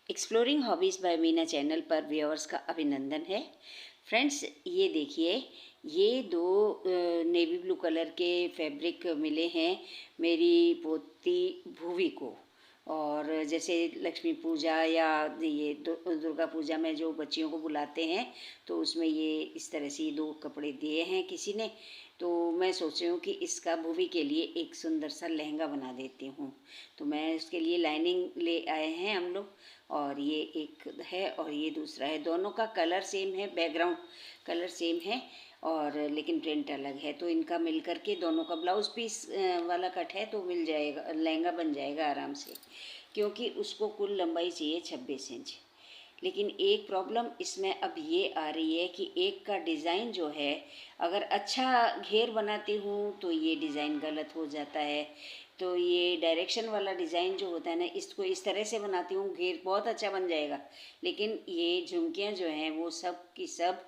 Exploring hobbies by Meena channel पर viewers का अभिनंदन है। फ्रेंड्स, ये देखिए, ये दो नेवी ब्लू कलर के फैब्रिक मिले हैं मेरी पोती भूवी को। और जैसे लक्ष्मी पूजा या ये दुर्गा पूजा में जो बच्चियों को बुलाते हैं, तो उसमें ये इस तरह से दो कपड़े दिए हैं किसी ने। तो मैं सोच रही हूँ कि इसका भूवी के लिए एक सुंदर सा लहंगा बना देती हूँ। तो मैं उसके लिए लाइनिंग ले आए हैं हम लोग, और ये एक है और ये दूसरा है। दोनों का कलर सेम है, बैकग्राउंड कलर सेम है, और लेकिन प्रिंट अलग है। तो इनका मिल करके दोनों का ब्लाउज पीस वाला कट है, तो मिल जाएगा, लहंगा बन जाएगा आराम से। क्योंकि उसको कुल लंबाई चाहिए 26 इंच। लेकिन एक प्रॉब्लम इसमें अब ये आ रही है कि एक का डिज़ाइन जो है, अगर अच्छा घेर बनाती हूँ तो ये डिज़ाइन गलत हो जाता है। तो ये डायरेक्शन वाला डिज़ाइन जो होता है ना, इसको इस तरह से बनाती हूँ, घेर बहुत अच्छा बन जाएगा। लेकिन ये झुमकियाँ जो हैं वो सब की सब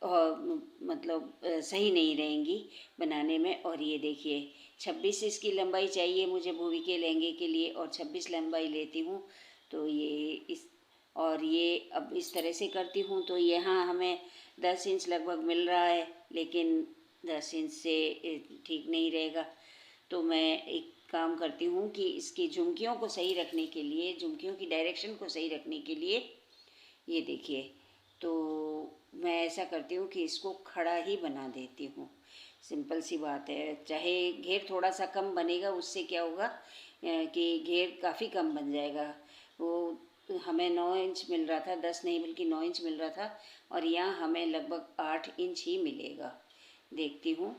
मतलब सही नहीं रहेंगी बनाने में। और ये देखिए, 26 इसकी लंबाई चाहिए मुझे भूवी के लहंगे के लिए, और 26 लंबाई लेती हूँ। तो ये इस और ये अब इस तरह से करती हूँ, तो यहाँ हमें 10 इंच लगभग मिल रहा है, लेकिन 10 इंच से ठीक नहीं रहेगा। तो मैं एक काम करती हूँ कि इसकी झुमकियों को सही रखने के लिए, झुमकियों की डायरेक्शन को सही रखने के लिए, ये देखिए, तो मैं ऐसा करती हूँ कि इसको खड़ा ही बना देती हूँ। सिंपल सी बात है। चाहे घेर थोड़ा सा कम बनेगा, उससे क्या होगा कि घेर काफ़ी कम बन जाएगा। वो हमें 9 इंच मिल रहा था, 10 नहीं बल्कि 9 इंच मिल रहा था, और यहाँ हमें लगभग 8 इंच ही मिलेगा। देखती हूँ,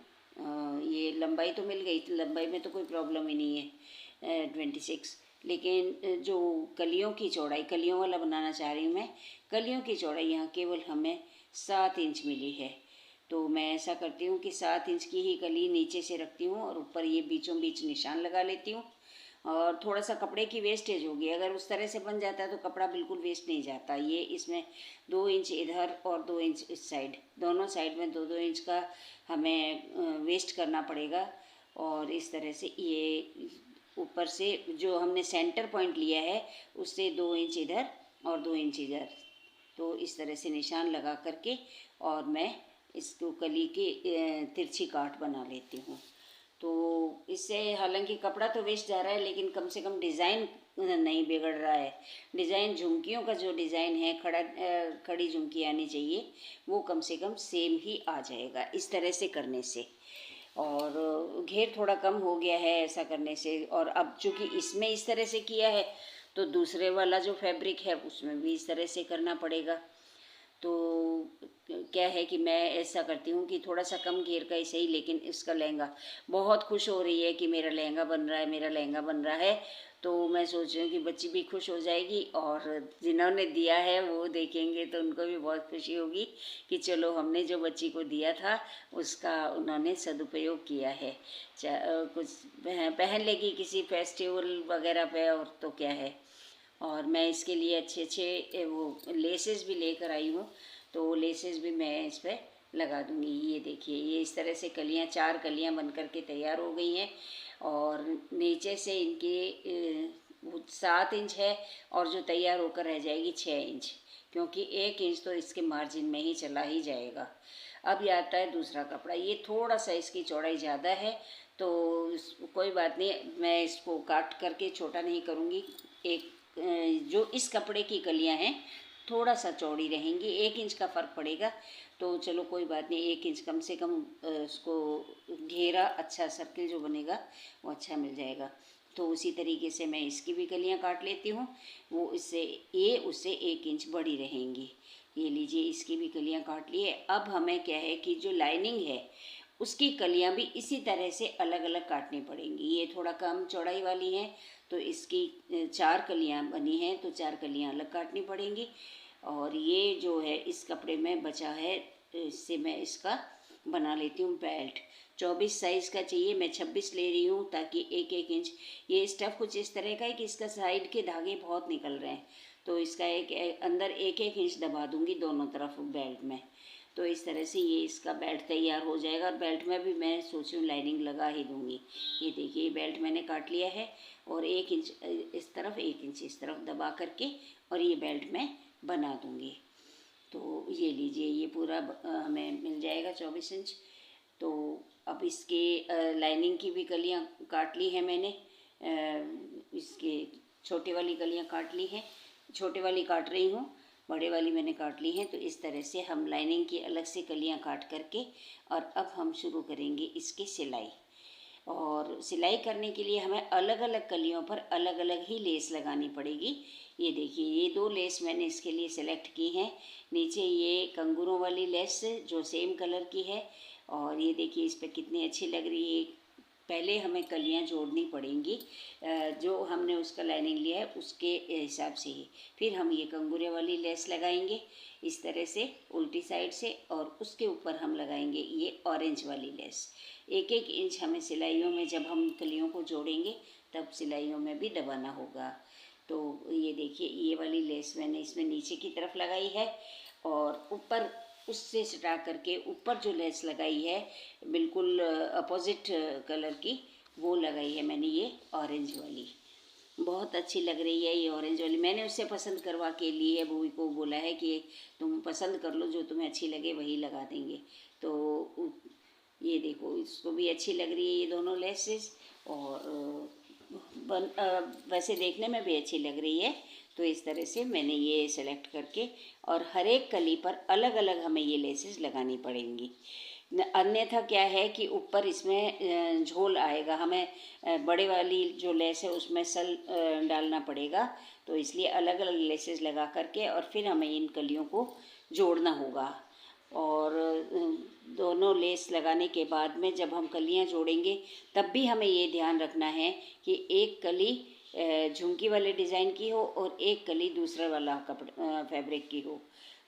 ये लंबाई तो मिल गई, लंबाई में तो कोई प्रॉब्लम ही नहीं है, 26। लेकिन जो कलियों की चौड़ाई, कलियों वाला बनाना चाह रही हूँ मैं, कलियों की चौड़ाई यहाँ केवल हमें 7 इंच मिली है। तो मैं ऐसा करती हूँ कि 7 इंच की ही कली नीचे से रखती हूँ, और ऊपर ये बीचों बीच निशान लगा लेती हूँ। और थोड़ा सा कपड़े की वेस्टेज होगी, अगर उस तरह से बन जाता है तो कपड़ा बिल्कुल वेस्ट नहीं जाता। ये इसमें 2 इंच इधर और 2 इंच इस साइड, दोनों साइड में 2-2 इंच का हमें वेस्ट करना पड़ेगा। और इस तरह से ये ऊपर से जो हमने सेंटर पॉइंट लिया है, उससे 2 इंच इधर और 2 इंच इधर, तो इस तरह से निशान लगा करके और मैं इसको कली के तिरछी काट बना लेती हूँ। तो इससे हालांकि कपड़ा तो वेस्ट जा रहा है, लेकिन कम से कम डिज़ाइन नहीं बिगड़ रहा है। डिज़ाइन, झुमकियों का जो डिज़ाइन है, खड़ी झुमकी आनी चाहिए, वो कम से कम सेम ही आ जाएगा इस तरह से करने से। और घेर थोड़ा कम हो गया है ऐसा करने से। और अब चूँकि इसमें इस तरह से किया है, तो दूसरे वाला जो फैब्रिक है उसमें भी इस तरह से करना पड़ेगा। तो क्या है कि मैं ऐसा करती हूँ कि थोड़ा सा कम घेर का ही सही, लेकिन इसका लहंगा, बहुत खुश हो रही है कि मेरा लहंगा बन रहा है, मेरा लहंगा बन रहा है। तो मैं सोच रही हूँ कि बच्ची भी खुश हो जाएगी, और जिन्होंने दिया है वो देखेंगे तो उनको भी बहुत खुशी होगी कि चलो, हमने जो बच्ची को दिया था उसका उन्होंने सदुपयोग किया है। कुछ पहन लेगी किसी फेस्टिवल वगैरह पे, और तो क्या है। और मैं इसके लिए अच्छे अच्छे वो लेसेस भी लेकर आई हूँ, तो वो लेसेस भी मैं इस पर लगा दूँगी। ये देखिए, ये इस तरह से कलियाँ, 4 कलियाँ बन कर के तैयार हो गई हैं। और नीचे से इनके 7 इंच है, और जो तैयार होकर रह जाएगी 6 इंच, क्योंकि 1 इंच तो इसके मार्जिन में ही चला ही जाएगा। अब ये आता है दूसरा कपड़ा, ये थोड़ा सा इसकी चौड़ाई ज़्यादा है, तो कोई बात नहीं, मैं इसको काट करके छोटा नहीं करूँगी। एक जो इस कपड़े की कलियां हैं थोड़ा सा चौड़ी रहेंगी, 1 इंच का फ़र्क पड़ेगा। तो चलो कोई बात नहीं, 1 इंच कम से कम उसको घेरा, अच्छा सर्किल जो बनेगा वो अच्छा मिल जाएगा। तो उसी तरीके से मैं इसकी भी कलियां काट लेती हूँ, वो इससे ये उससे 1 इंच बड़ी रहेंगी। ये लीजिए, इसकी भी कलियां काट लिए। अब हमें क्या है कि जो लाइनिंग है उसकी कलियां भी इसी तरह से अलग अलग काटनी पड़ेंगी। ये थोड़ा कम चौड़ाई वाली हैं, तो इसकी 4 कलियां बनी हैं, तो 4 कलियां अलग काटनी पड़ेंगी। और ये जो है इस कपड़े में बचा है, इससे मैं इसका बना लेती हूँ बेल्ट। 24 साइज़ का चाहिए, मैं 26 ले रही हूँ, ताकि 1-1 इंच। ये स्टफ़ कुछ इस तरह का है कि इसका साइड के धागे बहुत निकल रहे हैं, तो इसका अंदर 1-1 इंच दबा दूँगी दोनों तरफ बेल्ट में। तो इस तरह से ये इसका बेल्ट तैयार हो जाएगा। और बेल्ट में भी मैं सोच रही हूँ लाइनिंग लगा ही दूँगी। ये देखिए, ये बेल्ट मैंने काट लिया है और 1 इंच इस तरफ, 1 इंच इस तरफ दबा करके और ये बेल्ट मैं बना दूँगी। तो ये लीजिए, ये पूरा हमें मिल जाएगा 24 इंच। तो अब इसके लाइनिंग की भी कलियाँ काट ली हैं मैंने, इसके छोटे वाली कलियाँ काट ली हैं, छोटे वाली काट रही हूँ, बड़े वाली मैंने काट ली हैं। तो इस तरह से हम लाइनिंग की अलग से कलियाँ काट करके और अब हम शुरू करेंगे इसकी सिलाई। और सिलाई करने के लिए हमें अलग अलग कलियों पर अलग अलग ही लेस लगानी पड़ेगी। ये देखिए, ये 2 लेस मैंने इसके लिए सेलेक्ट की हैं। नीचे ये कंगूरों वाली लेस जो सेम कलर की है, और ये देखिए इस पर कितनी अच्छी लग रही है। पहले हमें कलियां जोड़नी पड़ेंगी, जो हमने उसका लाइनिंग लिया है उसके हिसाब से ही। फिर हम ये कंगूरे वाली लेस लगाएंगे इस तरह से उल्टी साइड से, और उसके ऊपर हम लगाएंगे ये ऑरेंज वाली लेस। 1-1 इंच हमें सिलाइयों में, जब हम कलियों को जोड़ेंगे तब सिलाइयों में भी दबाना होगा। तो ये देखिए, ये वाली लेस मैंने इसमें नीचे की तरफ लगाई है, और ऊपर उससे सटा करके ऊपर जो लेस लगाई है बिल्कुल अपोजिट कलर की, वो लगाई है मैंने ये ऑरेंज वाली। बहुत अच्छी लग रही है ये ऑरेंज वाली। मैंने उससे पसंद करवा के ली है, भूई को बोला है कि तुम पसंद कर लो, जो तुम्हें अच्छी लगे वही लगा देंगे। तो ये देखो, इसको भी अच्छी लग रही है ये दोनों लेसेस, और वैसे देखने में भी अच्छी लग रही है। तो इस तरह से मैंने ये सेलेक्ट करके, और हर एक कली पर अलग अलग हमें ये लेसेस लगानी पड़ेंगी। अन्यथा क्या है कि ऊपर इसमें झोल आएगा, हमें बड़े वाली जो लेस है उसमें सल डालना पड़ेगा। तो इसलिए अलग अलग लेसेस लगा करके और फिर हमें इन कलियों को जोड़ना होगा। और दोनों लेस लगाने के बाद में जब हम कलियां जोड़ेंगे तब भी हमें ये ध्यान रखना है कि एक कली झुमकी वाले डिज़ाइन की हो और एक कली दूसरा वाला फैब्रिक की हो।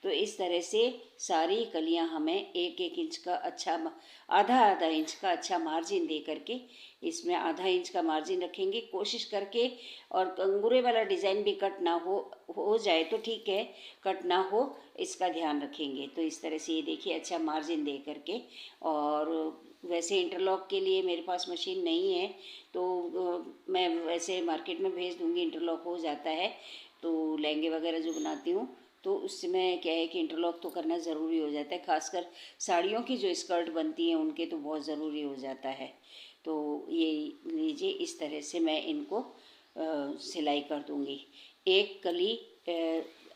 तो इस तरह से सारी कलियां हमें 1-1 इंच का अच्छा, आधा इंच का अच्छा मार्जिन दे करके, इसमें आधा इंच का मार्जिन रखेंगे कोशिश करके। और कंगूरे वाला डिज़ाइन भी कट ना हो जाए तो ठीक है, कट ना हो इसका ध्यान रखेंगे। तो इस तरह से ये देखिए, अच्छा मार्जिन दे करके। और वैसे इंटरलॉक के लिए मेरे पास मशीन नहीं है, तो मैं वैसे मार्केट में भेज दूँगी, इंटरलॉक हो जाता है। तो लहंगे वगैरह जो बनाती हूँ तो उसमें क्या है कि इंटरलॉक तो करना ज़रूरी हो जाता है, खासकर साड़ियों की जो स्कर्ट बनती हैं उनके तो बहुत ज़रूरी हो जाता है। तो ये लीजिए, इस तरह से मैं इनको सिलाई कर दूँगी। एक कली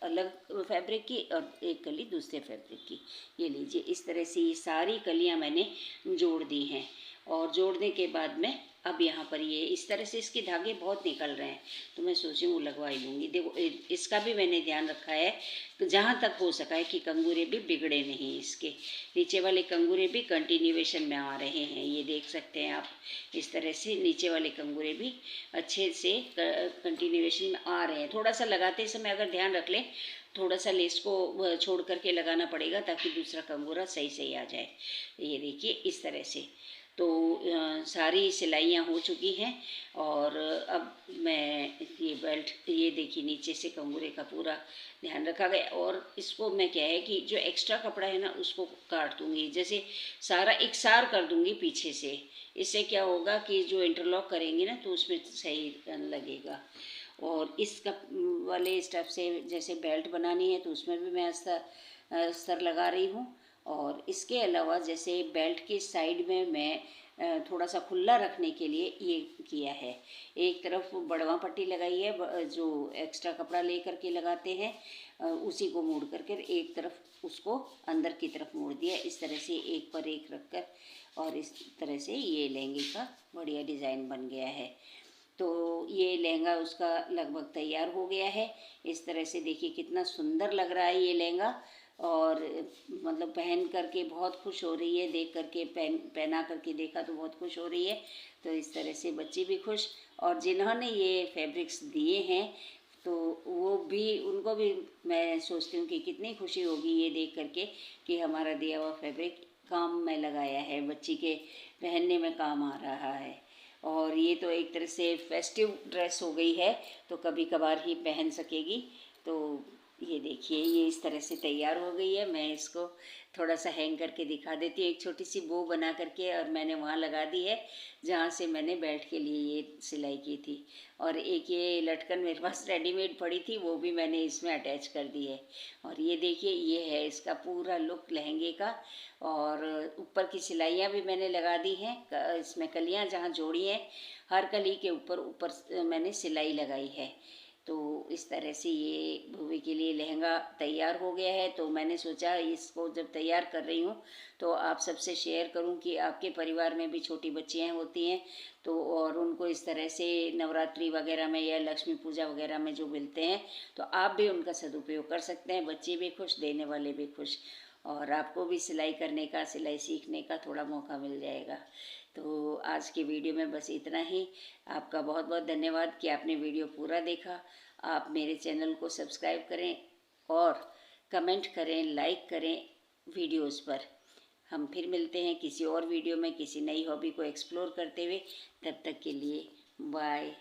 अलग फैब्रिक की और एक कली दूसरे फैब्रिक की। ये लीजिए, इस तरह से ये सारी कलियां मैंने जोड़ दी हैं। और जोड़ने के बाद में अब यहाँ पर ये इस तरह से इसके धागे बहुत निकल रहे हैं, तो मैं सोची वो लगवा ही लूँगी। देखो, इसका भी मैंने ध्यान रखा है जहाँ तक हो सका है कि कंगूरे भी बिगड़े नहीं। इसके नीचे वाले कंगूरे भी कंटिन्यूएशन में आ रहे हैं, ये देख सकते हैं आप। इस तरह से नीचे वाले कंगूरे भी अच्छे से कंटिन्यूएशन में आ रहे हैं। थोड़ा सा लगाते समय अगर ध्यान रख लें, थोड़ा सा लेस को छोड़ करके लगाना पड़ेगा ताकि दूसरा कंगूरा सही आ जाए। ये देखिए, इस तरह से तो सारी सिलाइयाँ हो चुकी हैं। और अब मैं ये बेल्ट, ये देखिए नीचे से कंगूरे का पूरा ध्यान रखा गया। और इसको मैं क्या है कि जो एक्स्ट्रा कपड़ा है ना उसको काट दूँगी, जैसे सारा इकसार कर दूँगी पीछे से। इससे क्या होगा कि जो इंटरलॉक करेंगे ना तो उसमें सही लगेगा। और इस कप वाले स्टेप से जैसे बेल्ट बनानी है तो उसमें भी मैं अस्तर लगा रही हूँ। और इसके अलावा जैसे बेल्ट के साइड में मैं थोड़ा सा खुला रखने के लिए ये किया है, एक तरफ बड़वा पट्टी लगाई है, जो एक्स्ट्रा कपड़ा ले करके लगाते हैं उसी को मोड़ करके एक तरफ उसको अंदर की तरफ मोड़ दिया। इस तरह से एक पर एक रख कर, और इस तरह से ये लहंगे का बढ़िया डिज़ाइन बन गया है। तो ये लहंगा उसका लगभग तैयार हो गया है। इस तरह से देखिए कितना सुंदर लग रहा है ये लहंगा। और मतलब पहन करके बहुत खुश हो रही है, देख करके पहना करके देखा तो बहुत खुश हो रही है। तो इस तरह से बच्चे भी खुश, और जिन्होंने ये फैब्रिक्स दिए हैं तो वो भी, उनको भी मैं सोचती हूँ कि कितनी खुशी होगी ये देख करके कि हमारा दिया हुआ फैब्रिक काम में लगाया है, बच्ची के पहनने में काम आ रहा है। और ये तो एक तरह से फेस्टिव ड्रेस हो गई है, तो कभी कभार ही पहन सकेगी। तो ये देखिए ये इस तरह से तैयार हो गई है। मैं इसको थोड़ा सा हैंग करके दिखा देती हूँ। एक छोटी सी बो बना करके और मैंने वहाँ लगा दी है जहाँ से मैंने बेल्ट के लिए ये सिलाई की थी। और एक ये लटकन मेरे पास रेडीमेड पड़ी थी, वो भी मैंने इसमें अटैच कर दी है। और ये देखिए ये है इसका पूरा लुक लहंगे का। और ऊपर की सिलाइयाँ भी मैंने लगा दी हैं। इसमें कलियाँ जहाँ जोड़ी हैं, हर कली के ऊपर ऊपर मैंने सिलाई लगाई है। तो इस तरह से ये भूवी के लिए लहंगा तैयार हो गया है। तो मैंने सोचा इसको जब तैयार कर रही हूँ तो आप सबसे शेयर करूँ कि आपके परिवार में भी छोटी बच्चियाँ होती हैं तो, और उनको इस तरह से नवरात्रि वगैरह में या लक्ष्मी पूजा वगैरह में जो मिलते हैं तो आप भी उनका सदुपयोग कर सकते हैं। बच्चे भी खुश, देने वाले भी खुश, और आपको भी सिलाई करने का, सिलाई सीखने का थोड़ा मौका मिल जाएगा। तो आज की वीडियो में बस इतना ही। आपका बहुत बहुत धन्यवाद कि आपने वीडियो पूरा देखा। आप मेरे चैनल को सब्सक्राइब करें और कमेंट करें, लाइक करें वीडियोस पर। हम फिर मिलते हैं किसी और वीडियो में, किसी नई हॉबी को एक्सप्लोर करते हुए। तब तक के लिए बाय।